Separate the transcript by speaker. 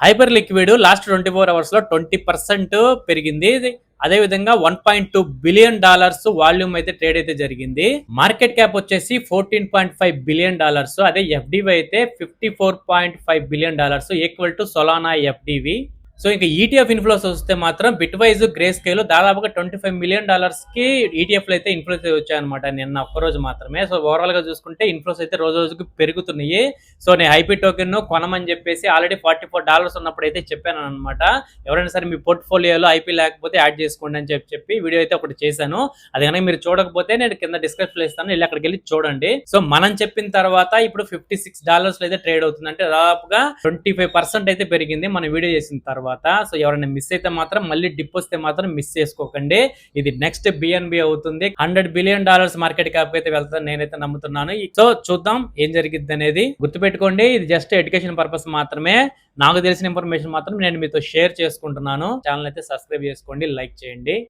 Speaker 1: Hyper liquid last 24 hours లో 20% పెరిగింది. అదే విధంగా $1.2 బిలియన్ వాల్యూమ్ అయితే ట్రేడ్ అయితే జరిగింది. మార్కెట్ క్యాప్ వచ్చేసి $14.5 బిలియన్. అదే ఎఫ్డివి అయితే $54.5 billion equal to Solana FDV. So ఇంకా ఈటీఎఫ్ ఇన్ఫ్లోస్ వస్తే మాత్రం బిట్ వైజ్ గ్రే స్కేల్ దాదాపుగా $25 మిలియన్ కి ఈటీఎఫ్ అయితే ఇన్ఫ్లోస్ వచ్చాయన్నమాట నిన్న ఒక్కరోజు మాత్రమే. సో ఓవరాల్ గా చూసుకుంటే ఇన్ఫ్లోస్ అయితే రోజు రోజుకి పెరుగుతున్నాయి. సో నేను ఐపీ టోకెన్ కొనమని చెప్పేసి ఆల్రెడీ $44 ఉన్నప్పుడు అయితే చెప్పాను అనమాట. ఎవరైనా సరే మీ పోర్ట్ఫోలియోలో ఐపీ లేకపోతే యాడ్ చేసుకోండి అని చెప్పి వీడియో అయితే ఒకటి చేశాను. అది కనుక మీరు చూడకపోతే నేను కింద డిస్క్రిప్షన్ ఇస్తాను, వెళ్ళి అక్కడికి వెళ్ళి చూడండి. సో మనం చెప్పిన తర్వాత ఇప్పుడు $56 అయితే ట్రేడ్ అవుతుంది, అంటే దాదాపుగా 25% అయితే పెరిగింది మన వీడియో చేసిన తర్వాత. సో ఎవరైనా మిస్ అయితే మాత్రం మళ్ళీ డిప్ వస్తే మాత్రం మిస్ చేసుకోకండి. ఇది నెక్స్ట్ బిఎన్బి అవుతుంది. $100 బిలియన్ మార్కెట్ క్యాప్ అయితే వెళ్తాను నేనైతే నమ్ముతున్నాను. సో చూద్దాం ఏం జరిగిద్ది అనేది. గుర్తుపెట్టుకోండి, ఇది జస్ట్ ఎడ్యుకేషన్ పర్పస్ మాత్రమే. నాకు తెలిసిన ఇన్ఫర్మేషన్ మాత్రం నేను మీతో షేర్ చేసుకుంటున్నాను. ఛానల్ అయితే సబ్స్క్రైబ్ చేసుకోండి, లైక్ చేయండి.